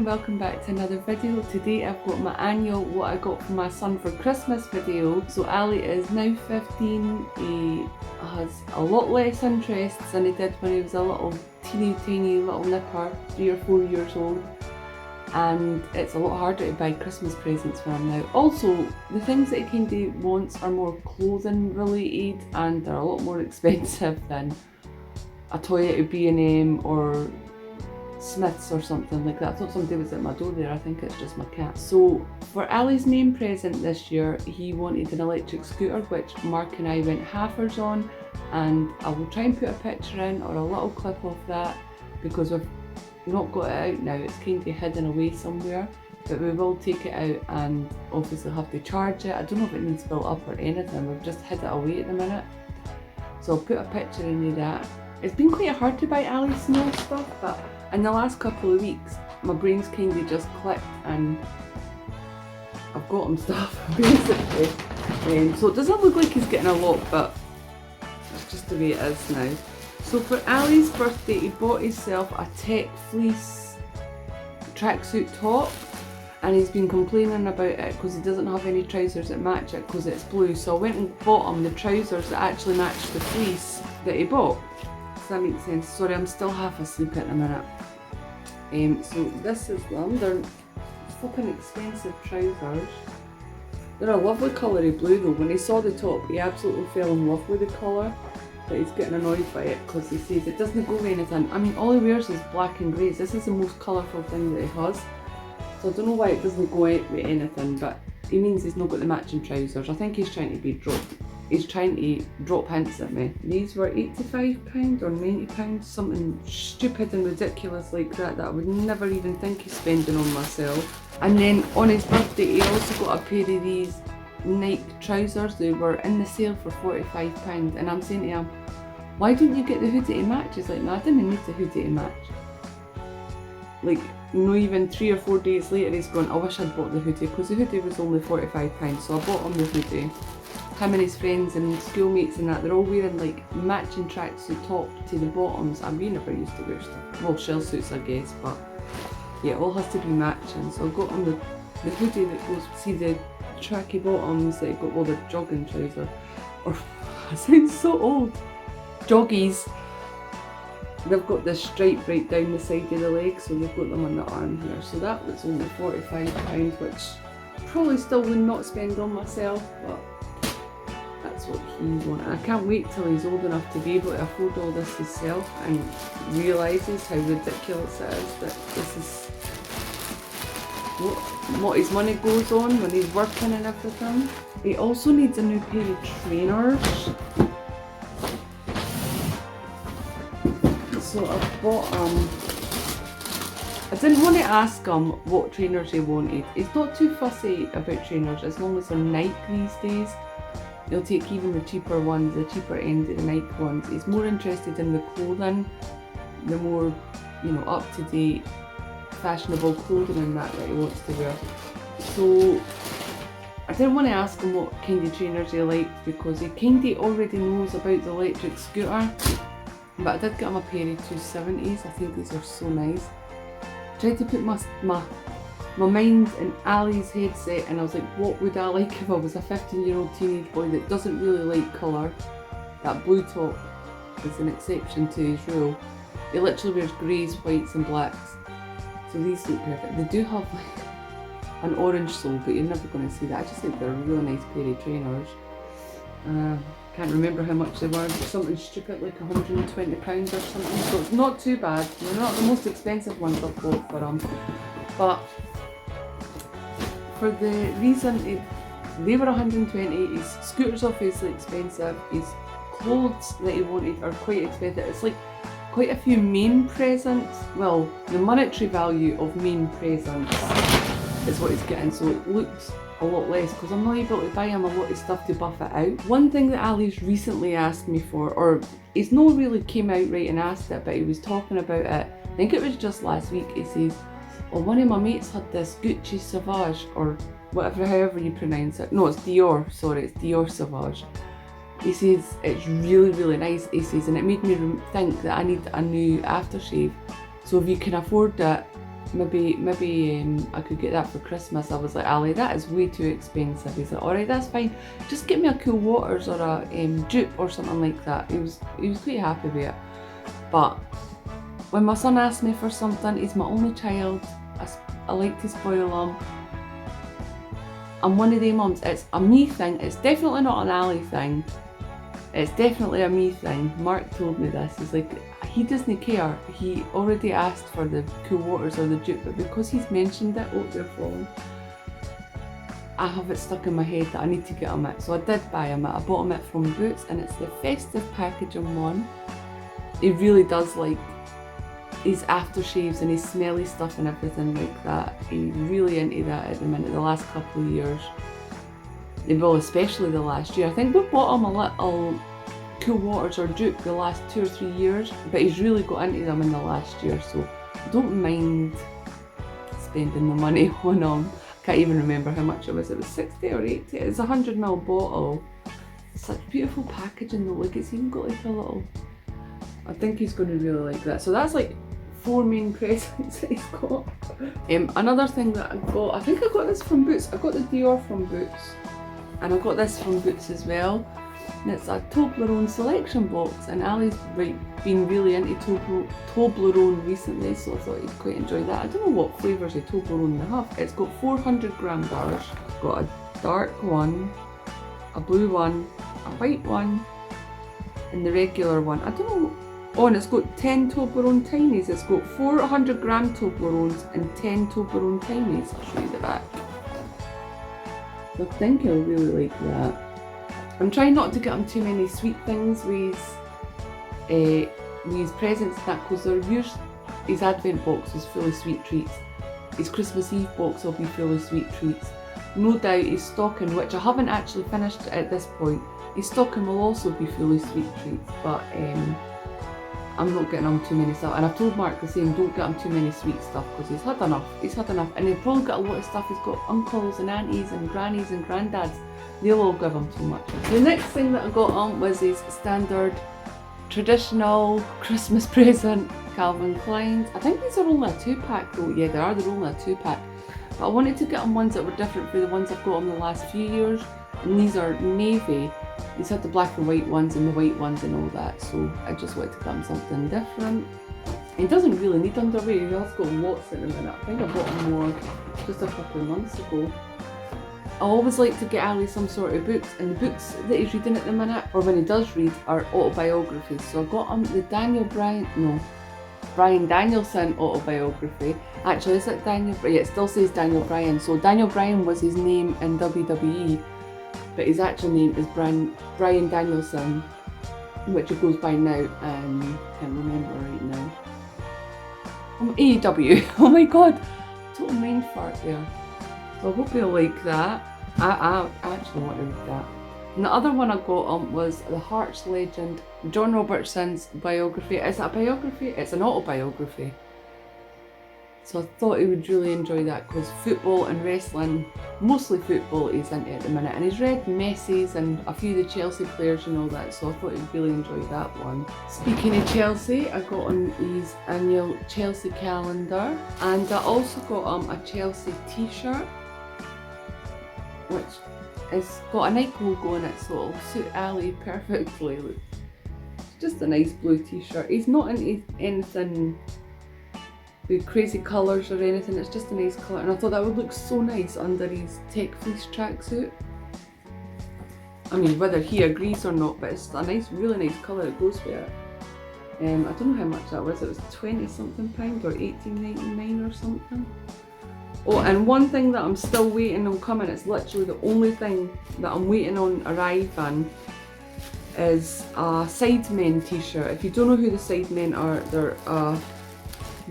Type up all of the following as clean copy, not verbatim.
welcome back to another video. Today I've got my annual what I got for my son for Christmas video. So Ali is now 15, he has a lot less interests than he did when he was a little tiny little nipper, 3 or 4 years old. And it's a lot harder to buy Christmas presents for him now. Also, the things that he kind of wants are more clothing related and they're a lot more expensive than a toy at B&M or Smith's or something like that. I thought somebody was at my door there, I think it's just my cat. So for Ali's main present this year, he wanted an electric scooter, which Mark and I went halfers on, and I will try and put a picture in or a little clip of that because we've not got it out now, it's kind of hidden away somewhere, but we will take it out and obviously have to charge it. I don't know if it needs built up or anything, we've just hid it away at the minute. So I'll put a picture in of that. It's been quite hard to buy Ali small stuff, but in the last couple of weeks my brain's kind of just clicked and I've got him stuff basically. So it doesn't look like he's getting a lot, but that's just the way it is now. So for Ali's birthday, he bought himself a tech fleece tracksuit top, and he's been complaining about it because he doesn't have any trousers that match it because it's blue. So I went and bought him the trousers that actually match the fleece that he bought. Does that make sense? Sorry, I'm still half asleep at the minute. So this is them. They're fucking expensive trousers. They're a lovely colour of blue though. When he saw the top, he absolutely fell in love with the colour. But he's getting annoyed by it because he says it doesn't go with anything. I mean, all he wears is black and greys. This is the most colourful thing that he has. So I don't know why it doesn't go out with anything, but he means he's not got the matching trousers. I think he's trying to drop hints at me. These were £85 or £90, something stupid and ridiculous like that I would never even think of spending on myself. And then on his birthday, he also got a pair of these Nike trousers. They were in the sale for £45, and I'm saying to him, why don't you get the hoodie to match? He's like, no, I didn't need the hoodie to match. Like, not even 3 or 4 days later he's gone, I wish I'd bought the hoodie, because the hoodie was only £45, so I bought him the hoodie. Him and his friends and schoolmates and that, they're all wearing like matching tracksuit top to the bottoms, and we never used to wear stuff. Well, shell suits I guess, but yeah, it all has to be matching. So I got him the hoodie that goes, see the tracky bottoms that got, well, the jogging trouser, or I sound so old, joggies. They've got this stripe right down the side of the leg, so they've got them on the arm here. So that was only £45, which probably still would not spend on myself, but that's what he wanted. I can't wait till he's old enough to be able to afford all this himself and realises how ridiculous it is that this is what his money goes on when he's working and everything. He also needs a new pair of trainers. So I bought I didn't want to ask him what trainers he wanted. He's not too fussy about trainers as long as they're Nike these days. He'll take even the cheaper ones, the cheaper end of the Nike ones. He's more interested in the clothing, the more, you know, up to date fashionable clothing and that he wants to wear. So I didn't want to ask him what kind of trainers he liked because he kind of already knows about the electric scooter, but I did get him a pair of 270s. I think these are so nice. I tried to put my mind in Ali's headset, and I was like, what would I like if I was a 15-year-old teenage boy that doesn't really like colour? That blue top is an exception to his rule. He literally wears greys, whites and blacks. So these look perfect. They do have like an orange sole, but you're never going to see that. I just think they're a really nice pair of trainers. Can't remember how much they were, something stupid like £120 or something. So it's not too bad. They're not the most expensive ones I've bought for him. But for the reason they were 120, his scooter's obviously expensive, his clothes that he wanted are quite expensive. It's like quite a few main presents, well, the monetary value of main presents is what he's getting, so it looks a lot less because I'm not able to buy him a lot of stuff to buff it out. One thing that Ali's recently asked me for, or he's not really came out right and asked it, but he was talking about it, I think it was just last week. He says, well, one of my mates had this Gucci Sauvage, or whatever, however you pronounce it. No, it's Dior, sorry, it's Dior Sauvage. He says it's really, really nice, he says, and it made me think that I need a new aftershave. So if you can afford it, maybe I could get that for Christmas. I was like, Ali, that is way too expensive. He's like, alright, that's fine. Just get me a Cool Waters or a dupe or something like that. He was quite happy with it. But when my son asks me for something, he's my only child. I like to spoil him. I'm one of them mums. It's a me thing. It's definitely not an Ali thing. It's definitely a me thing. Mark told me this. He's like, he doesn't care. He already asked for the Cool Waters or the dupe, but because he's mentioned it, oh, they're falling. I have it stuck in my head that I need to get him it. So I did buy him it. I bought him it from Boots, and it's the festive packaging one. He really does like his aftershaves and his smelly stuff and everything like that. He's really into that at the minute, the last couple of years. Well, especially the last year. I think we bought him a little Cool Waters or dupe the last 2 or 3 years, but he's really got into them in the last year, so I don't mind spending the money on him. I can't even remember how much it was 60 or 80, it's a 100ml bottle. Such beautiful packaging though, like it's even got like a little, I think he's going to really like that. So that's like 4 main presents that he's got. Another thing that I got, I think I got this from Boots, I got the Dior from Boots, and I got this from Boots as well. And it's a Toblerone selection box, and Ali's been really into Toblerone recently, so I thought he'd quite enjoy that. I don't know what flavours of Toblerone they have. It's got 400g bars, got a dark one, a blue one, a white one, and the regular one. I don't know. Oh, and it's got 10 Toblerone Tinies. It's got 400g Toblerones and 10 Toblerone Tinies. I'll show you the back. So I think he'll really like that. I'm trying not to get him too many sweet things with his presents and that, because his advent box is full of sweet treats. His Christmas Eve box will be full of sweet treats. No doubt his stocking, which I haven't actually finished at this point, his stocking will also be full of sweet treats, but I'm not getting him too many stuff. And I've told Mark the same, don't get him too many sweet stuff, because he's had enough. And he'll probably get a lot of stuff. He's got uncles and aunties and grannies and granddads. They'll all give him too much. The next thing that I got him was his standard traditional Christmas present, Calvin Klein's. I think these are only a 2-pack though. Yeah, they're only a 2-pack. But I wanted to get him ones that were different from the ones I've got him the last few years. And these are navy. He's had the black and white ones and the white ones and all that. So I just wanted to get him something different. He doesn't really need underwear. He has got lots at the minute. I think I bought him more just a couple of months ago. I always like to get Ali some sort of books, and the books that he's reading at the minute, or when he does read, are autobiographies. So I got him the Brian Danielson autobiography. Actually, is it Daniel? Yeah, it still says Daniel Bryan. So Daniel Bryan was his name in WWE, but his actual name is Brian Danielson, which he goes by now, and can't remember right now. AEW. Oh my god, total mind fart there. So I hope you'll like that. I actually want to read that. And the other one I got was the Hearts legend, John Robertson's biography. Is it a biography? It's an autobiography. So I thought he would really enjoy that, because football and wrestling, mostly football, he's into at the minute. And he's read Messi's and a few of the Chelsea players and all that, so I thought he'd really enjoy that one. Speaking of Chelsea, I got him his annual Chelsea calendar, and I also got him a Chelsea t-shirt, which has got a Nike logo on it, so it'll suit Ali perfectly. It's just a nice blue t-shirt. He's not into anything with crazy colours or anything, it's just a nice colour, and I thought that would look so nice under his tech fleece tracksuit. I mean, whether he agrees or not, but it's a nice, really nice colour that goes with it. I don't know how much that was, it was £20 something or £18.99 or something. Oh, and one thing that I'm still waiting on coming, it's literally the only thing that I'm waiting on arriving, is a Sidemen t-shirt. If you don't know who the Sidemen are, they're a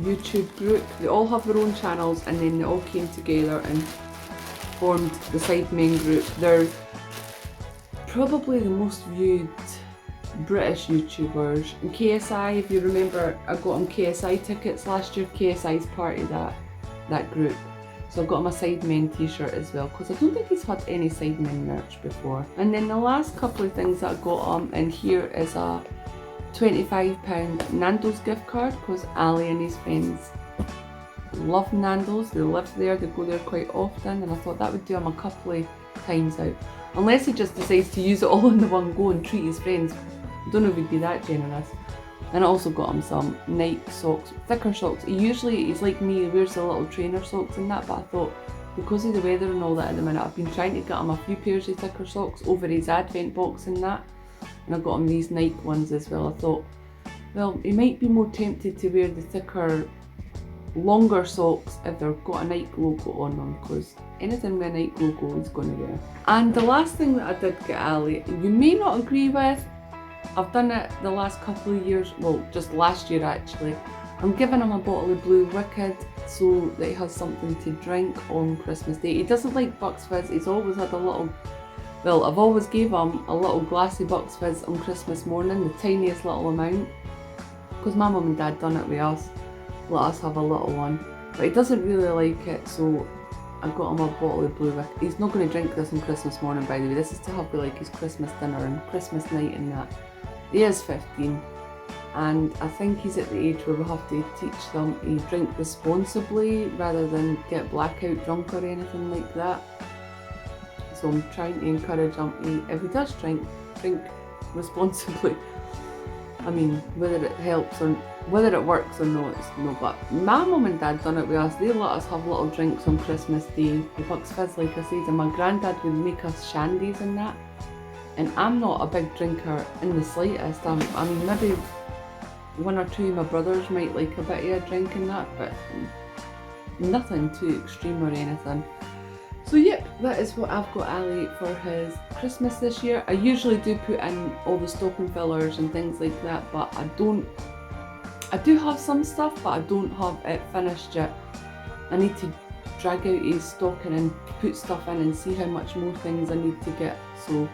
YouTube group. They all have their own channels, and then they all came together and formed the Sidemen group. They're probably the most viewed British YouTubers. And KSI, if you remember, I got them KSI tickets last year. KSI's part of that group. So I've got him a Sidemen t-shirt as well, because I don't think he's had any Sidemen merch before. And then the last couple of things that I got him in here is a £25 Nando's gift card, because Ali and his friends love Nando's, they live there, they go there quite often, and I thought that would do him a couple of times out. Unless he just decides to use it all in the one go and treat his friends. I don't know if he'd be that generous. And I also got him some Nike socks, thicker socks. He's like me, he wears the little trainer socks and that, but I thought because of the weather and all that at the minute, I've been trying to get him a few pairs of thicker socks over his advent box and that. And I got him these Nike ones as well. I thought, well, he might be more tempted to wear the thicker, longer socks if they've got a Nike logo on them, because anything with a Nike logo he's going to wear. And the last thing that I did get Ali, you may not agree with, I've done it the last couple of years, well just last year actually. I'm giving him a bottle of Blue Wicked so that he has something to drink on Christmas Day. He doesn't like Bucks Fizz, he's always had a little, well I've always gave him a little glass of Bucks Fizz on Christmas morning, the tiniest little amount. Because my mum and dad done it with us, let us have a little one. But he doesn't really like it, so I got him a bottle of Blue Wicked. He's not going to drink this on Christmas morning, by the way. This is to have with like his Christmas dinner and Christmas night and that. He is 15, and I think he's at the age where we have to teach them to drink responsibly rather than get blackout drunk or anything like that. So I'm trying to encourage him to, if he does drink responsibly. I mean, whether it helps or whether it works or not, it's no. But my mum and dad done it with us. They let us have little drinks on Christmas Day. The Bucks Fizz, like I said, and my granddad would make us shandies and that. And I'm not a big drinker in the slightest. I mean, maybe one or two of my brothers might like a bit of a drink and that, but nothing too extreme or anything. So yep, that is what I've got Ali for his Christmas this year. I usually do put in all the stocking fillers and things like that, but I do have some stuff, but I don't have it finished yet. I need to drag out his stocking and put stuff in and see how much more things I need to get. So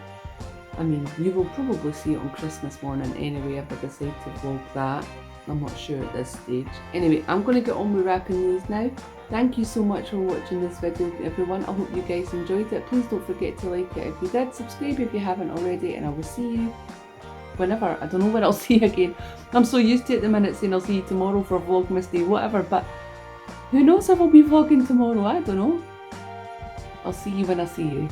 I mean, you will probably see it on Christmas morning anyway if I decide to vlog that. I'm not sure at this stage. Anyway, I'm going to get on with wrapping these now. Thank you so much for watching this video, everyone. I hope you guys enjoyed it. Please don't forget to like it if you did. Subscribe if you haven't already, and I will see you whenever. I don't know when I'll see you again. I'm so used to it at the minute saying I'll see you tomorrow for Vlogmas Day, whatever, but who knows if I'll be vlogging tomorrow? I don't know. I'll see you when I see you.